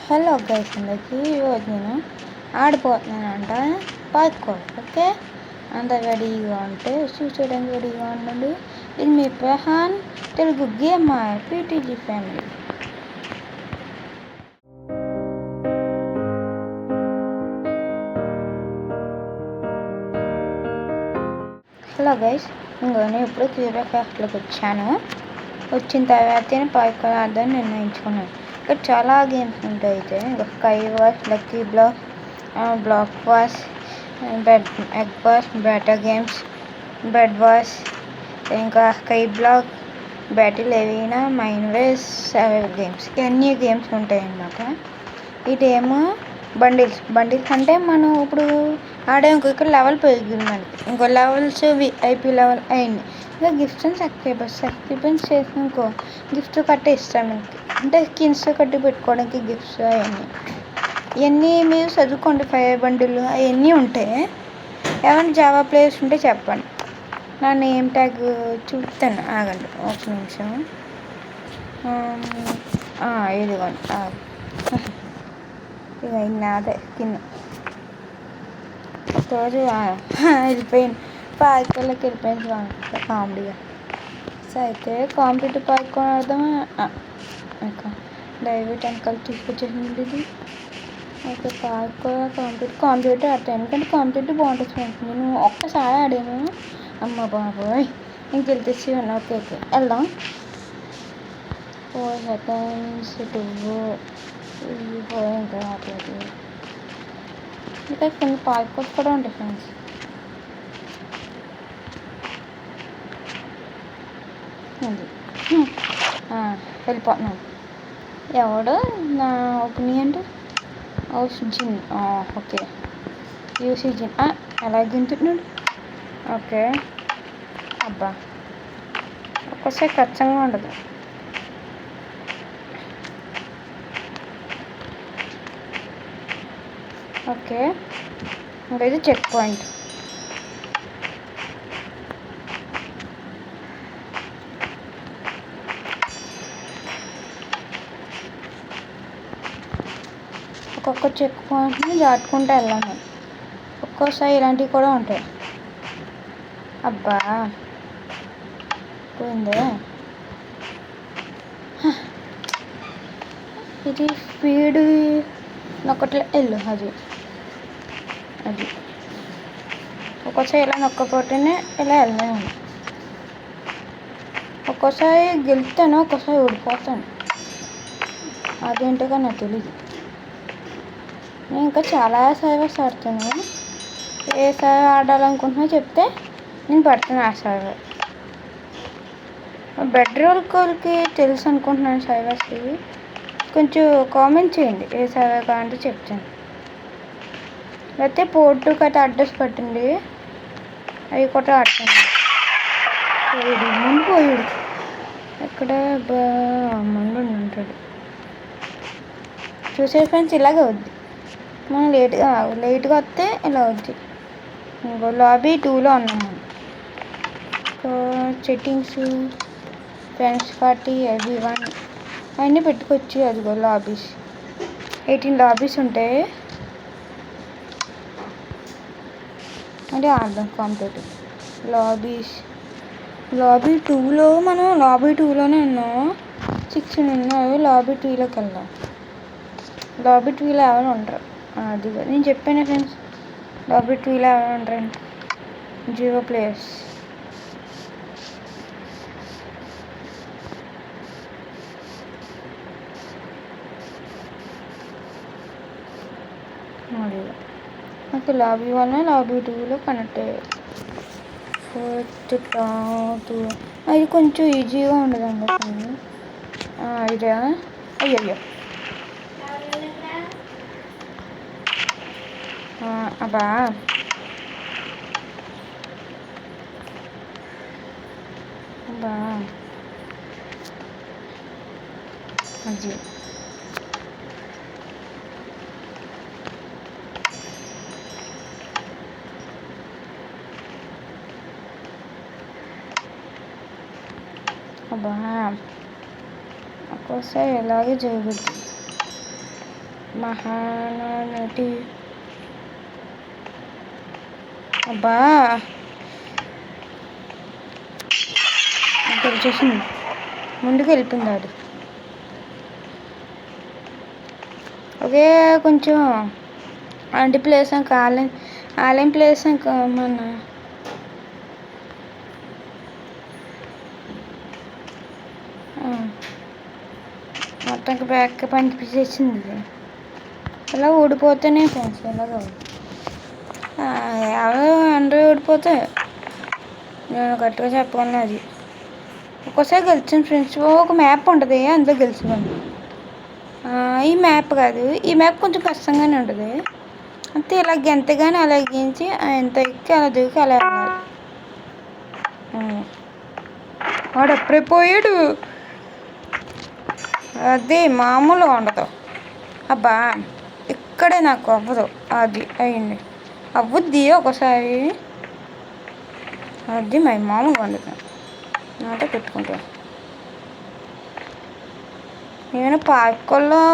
Hello guys అందరికి ఈరోజు నేను ఆడిపోతున్నానంట పార్కోర్. ఓకే, అందరు రెడీగా ఉంటే చూసేయడానికి రెడీగా ఉండండి. ఇది మీ Prahan Telugu gamer PTG family. Hello guys, నేను ఇప్పుడు క్యూరియా క్రాఫ్ట్లోకి వచ్చాను. వచ్చిన తర్వాత నేను పార్కోర్ ఆడదాన్ని నిర్ణయించుకున్నాను. ఇక్కడ చాలా గేమ్స్ ఉంటాయి. అయితే ఇంకా sky wars, lucky block, block wars, egg wars, better games, bed wars, ఇంకా sky block, battle arena, mine ways, survival games, ఇవన్నీ గేమ్స్ ఉంటాయి అన్నమాట. ఇదేమో బండిల్స్ అంటే మనం ఇప్పుడు ఆడే ఇంకొక లెవెల్ పెరిగింది మనకి. ఇంకో లెవెల్స్ విఐపీ లెవెల్ అయింది. ఇంకా గిఫ్ట్స్ అండ్ సబ్స్క్రిప్షన్స్ చేసినాకో గిఫ్ట్స్ కట్టి ఇస్తాం మనకి. అంటే స్కిన్స్ కట్టి పెట్టుకోవడానికి గిఫ్ట్స్ ఇవన్నీ మీరు చదువుకోండి. ఫైర్ బండిల్ అవన్నీ ఉంటాయి. ఏమైనా జావా ప్లేయర్స్ ఉంటే చెప్పండి. నా నేమ్ ట్యాగ్ చూస్తాను, ఆగండి ఒక నిమిషం. ఇదిగోండి, ఇక నాదే స్కిన్. ఒకరోజు వెళ్ళిపోయింది పార్కులోకి వెళ్ళిపోయింది కామెడీగా. సో అయితే కాంపిటేటివ్ పార్క్ ఆడదామా? దయచేసి వెనకాల తీసుకొచ్చేసింది ఇది. ఓకే, పార్క్ కాంపిటేటివ్ ఆడతాను, ఎందుకంటే కాంపిటేటివ్ బాగుంటుంది. నేను ఒక్కసారి ఆడాను, అమ్మ బాబోయ్ ఇంక గెలిచేసి ఉన్నా. ఓకే వెళ్దాం. 4 seconds 2 4 ఇంకా రావట్లేదు. ఇంకా కొన్ని పార్కోస్ కూడా ఉంటాయి ఫ్రెండ్స్. వెళ్ళిపోతున్నాను. ఎవడు నా ఒపీనియన్ జిన్. ఓకే, యూసీ జిన్ ఎలా గింటున్నాడు. ఓకే, అబ్బా ఒక్కసారి ఖచ్చితంగా ఉండదు. ఓకే, ఇది చెక్ పాయింట్. ఒక్కొక్క చెక్ పాయింట్ని దాటుకుంటూ వెళ్ళాము. ఒక్కోసారి ఇలాంటివి కూడా ఉంటాయి. అబ్బా పోయిందే. ఇది స్పీడ్ నొక్కట్లో వెళ్ళు. అది ఒక్కోసారి ఇలా నొక్కపోతేనే ఇలా వెళ్ళాను. ఒక్కోసారి గెలుస్తాను, ఒక్కోసారి ఓడిపోతాను. అదేంటో నాకు తెలీదు. నేను ఇంకా చాలా సర్వర్స్ ఆడుతాను. ఏ సర్వర్ ఆడాలనుకుంటున్నా చెప్తే నేను పడతాను ఆ సర్వర్. బెడ్ రోల్ కోల్కి తెలుసు అనుకుంటున్నాను సర్వర్స్. కొంచెం కామెంట్ చేయండి ఏ సర్వర్ కావాలంటే చెప్తాను. లేకపోతే పోర్టు కట్ట అడ్రస్ పెట్టండి, అవి కూడా ఆడతాను. పోయాడు ఎక్కడ మండు ఉంటాడు. చూసే ఫ్రెండ్స్ ఇలాగే అవుద్ది. మనం లేట్గా వస్తే ఇలా అవుద్ది. ఇంకో లాబీ 2లో ఉన్నాం మనం. సెట్టింగ్స్, ఫ్రెండ్స్ పార్టీ, ఎవ్రీవన్ అవన్నీ పెట్టుకొచ్చి అదిగో లాబీస్ 18 లాబీస్ ఉంటాయి. అంటే ఆడదాం కాంపిటేటివ్ లాబీ 2లో. మనం లాబీ 2లోనే ఉన్నాం. 16 ఉన్నాయి. లాబీ 2లోకి వెళ్దాం. లాబీ 2లో ఎవరు ఉంటారు? అది నేను చెప్పాను ఫ్రెండ్స్, లాబీ 2లో ఎవరు ఉంటారండి? 0 players. నాకు లాబీ 1 లాబీ 2లో కనెక్ట్ అయ్యాయి. అది కొంచెం ఈజీగా ఉండదండి. ఇదే అయ్యో అబ్బా అది అబ్బా ఒక్కోసారి ఎలాగే జరుగుద్ది. మహానటి అబ్బా ఇక్కడ వచ్చేసింది, ముందుకు వెళ్ళిపోయింది ఆడు. ఒకే కొంచెం అంటి ప్లేస్ ఇంకా ఆలయం ప్లేస్ ఇంకా మన మొత్తం బ్యాక్ పంపించేసింది. ఇది ఇలా ఊడిపోతేనే ఫ్రెండ్స్, ఇలాగ ఎవరు అందరూ ఊడిపోతే నేను గట్టిగా చెప్పగలను. అది ఒక్కోసారి గెలిచాను ఫ్రెండ్స్. ఒక మ్యాప్ ఉంటుంది, అందులో గెలిచాను. ఈ మ్యాప్ కాదు, ఈ మ్యాప్ కొంచెం కష్టంగానే ఉంటుంది. అంతే ఇలా గెంతగానే అలా గెంచి ఎంత ఎక్కి అలా దూకి అలా వెళ్ళాలి. వాడు అప్పుడే పోయాడు. అది మామూలుగా ఉండదు. అబ్బా ఇక్కడే నాకు అవ్వదు. అది అయ్యింది, అవ్వద్ది ఒకసారి. అది మామూలుగా ఉండదు. నాతో పెట్టుకుంటాను. నేను పార్కుల్లో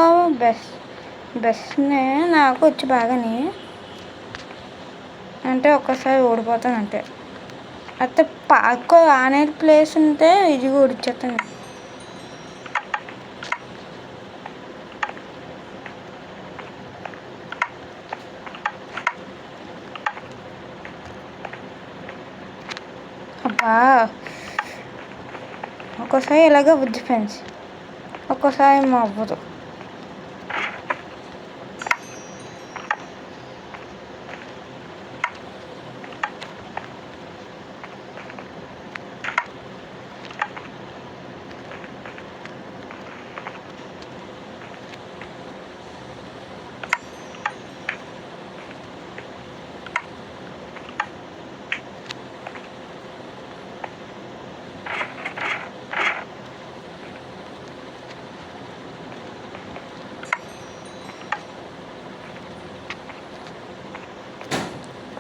బెస్ట్నే నాకు వచ్చి బాగానే, అంటే ఒక్కసారి ఓడిపోతాను అంతే. అయితే పార్కు ఆనే ప్లేస్ ఉంటే ఇది ఓడిచ్చేస్తాను. అబ్బా ఒక్కోసారి ఇలాగే అవ్వద్దు ఫ్రెండ్స్, ఒక్కోసారి ఏమో అవ్వదు.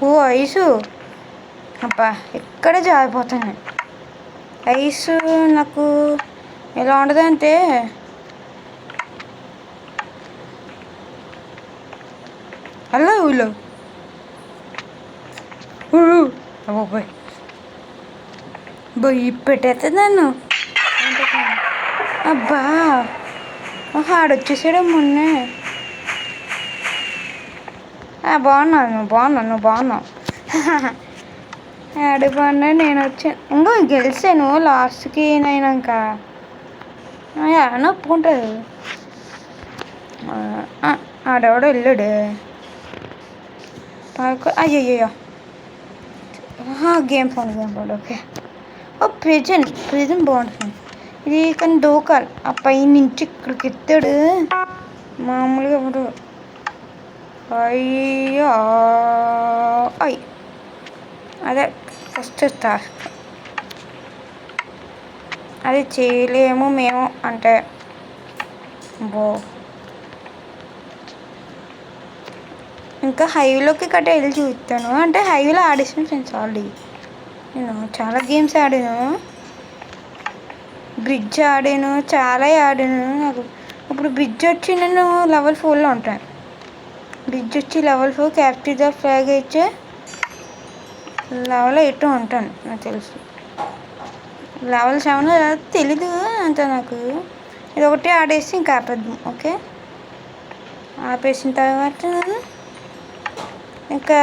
ఓ ఐసు, అబ్బా ఇక్కడే జారిపోతాను. ఐసు నాకు ఎలా ఉండదంటే అలా ఊళ్ళో అబ్బాయి బొయ్యి పెట్టేస్తా నన్ను. అబ్బా ఆడొచ్చేసాడు మొన్నే. బాగున్నావు ఆడు బాగున్నా, నేను వచ్చాను. ఇంకో గెలిచాను లాస్ట్కి అయినాక అని ఒప్పుకుంటారు. ఆడెవడో వెళ్ళాడు. అయ్యయ్యో గేమ్ ఫోన్ ఓకే. ప్రెజెంట్ బాగుంటుంది ఇది, కానీ దూకాలి. ఆ పై నుంచి ఇక్కడికి ఎత్తాడు మామూలుగా ఎవరు. అయ్యో అదే ఫస్ట్ టాస్క్, అది చేయలేము మేము అంటే. ఇంకా హైవేలోకి కట్ట వెళ్ళి చూస్తాను. అంటే హైవేలో ఆడేసాను ఫ్రెండ్స్ ఆల్రెడీ. నేను చాలా గేమ్స్ ఆడాను, బ్రిడ్జ్ ఆడాను, చాలా ఆడాను. నాకు ఇప్పుడు బ్రిడ్జ్ వచ్చి నేను లెవెల్ 4లో ఉంటాను. బ్రిడ్జ్ వచ్చి లెవెల్ 4, క్యాప్చర్ ద ఫ్లాగ్ ఇచ్చే లెవెల్ 8 ఉంటాను నాకు తెలుసు. లెవెల్ 7 తెలీదు అంత నాకు. ఇది ఒకటి ఆడేసి ఇంకా ఆపేద్దాం. ఓకే, ఆపేసిన తర్వాత ఇంకా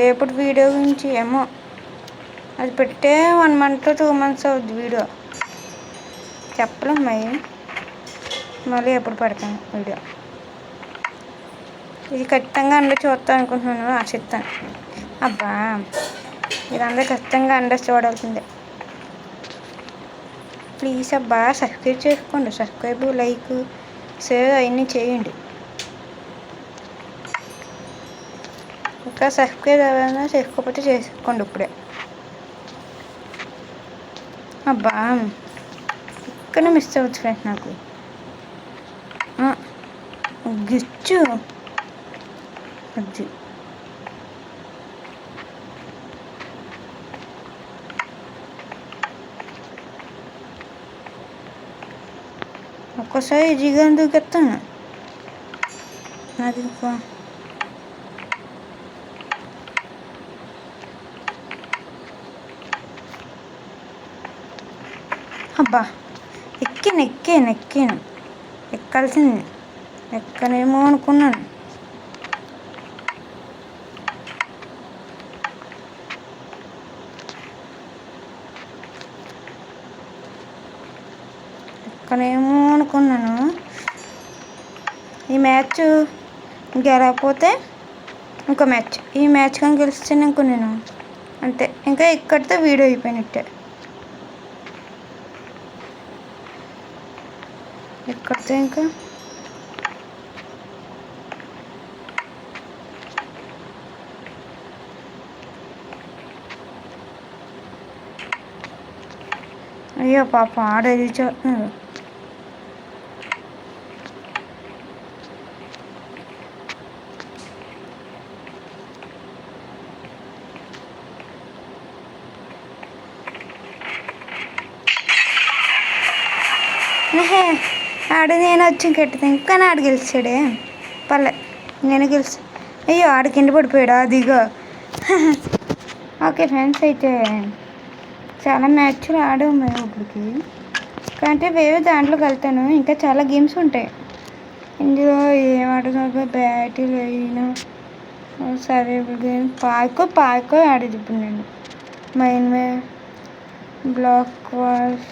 రేపటి వీడియో గురించి ఏమో, అది పెట్టే 1 month 2 months అవుద్ది వీడియో, చెప్పలేం. మళ్ళీ ఎప్పుడు పెడతాను వీడియో. ఇది ఖచ్చితంగా అందరూ చూస్తాను అనుకుంటున్నాను, ఆశిస్తాను. అబ్బా ఇదంతా ఖచ్చితంగా అందరూ చూడాల్సిందే. ప్లీజ్ అబ్బా సబ్స్క్రైబ్ చేసుకోండి. సబ్స్క్రైబ్, లైక్, షేర్ అవన్నీ చేయండి. ఇంకా సబ్స్క్రైబ్ ఎవరైనా చేసుకోకపోతే చేసుకోండి ఇప్పుడే. అబ్బా ఇక్కడ మిస్ అవ్వచ్చు ఫ్రెండ్స్ నాకు. గిచ్చు అది ఒక్కోసారి ఈజీగా దూకెత్తాను. అది అబ్బా ఎక్కాను ఎక్కాల్సింది ఎక్కనేమో అనుకున్నాను. ఈ మ్యాచ్ గెలకపోతే ఇంకో మ్యాచ్, ఈ మ్యాచ్ కానీ గెలిస్తే నేను అంతే, ఇంకా ఇక్కడితో వీడియో అయిపోయినట్టే. ఇక్కడితో ఇంకా అయ్యో పాప ఆడేది చూస్తున్నారు. ఆడ నేను వచ్చి కట్టుతాను కానీ ఆడ గెలిచాడే పర్లే, నేను గెలిచి అయ్యో ఆడ కింద పడిపోయాడు అదిగో. ఓకే ఫ్రెండ్స్, అయితే చాలా మ్యాచ్లు ఆడాము మేము ఇప్పటికి, కానీ వేరే దాంట్లోకి వెళ్తాను. ఇంకా చాలా గేమ్స్ ఉంటాయి ఇందులో. ఏం ఆడుతున్నా బ్యాటిల్ అయినా సర్వైవల్ గేమ్, పార్కో ఆడేది ఇప్పుడు నేను. మైన్ బ్లాక్ వాష్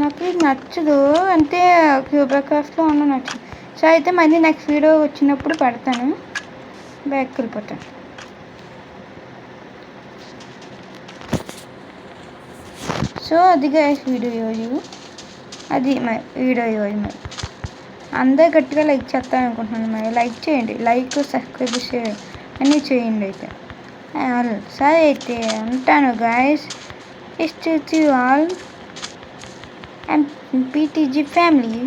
నాకు ఇది నచ్చదు అంటే క్యూబ్రాక్రాఫ్ట్లో ఉన్న నచ్చదు. సో అయితే మళ్ళీ నెక్స్ట్ వీడియో వచ్చినప్పుడు పెడతాను. బ్యాక్కి వెళ్ళిపోతాను. సో అది గైస్ వీడియో అది వీడియో మరి అందరు గట్టిగా లైక్ చేస్తాను అనుకుంటున్నాను. మరి లైక్ చేయండి, లైక్ సబ్స్క్రైబ్ షేర్ అన్నీ చేయండి. అయితే సరే అయితే ఉంటాను guys. It's you all and PTG family.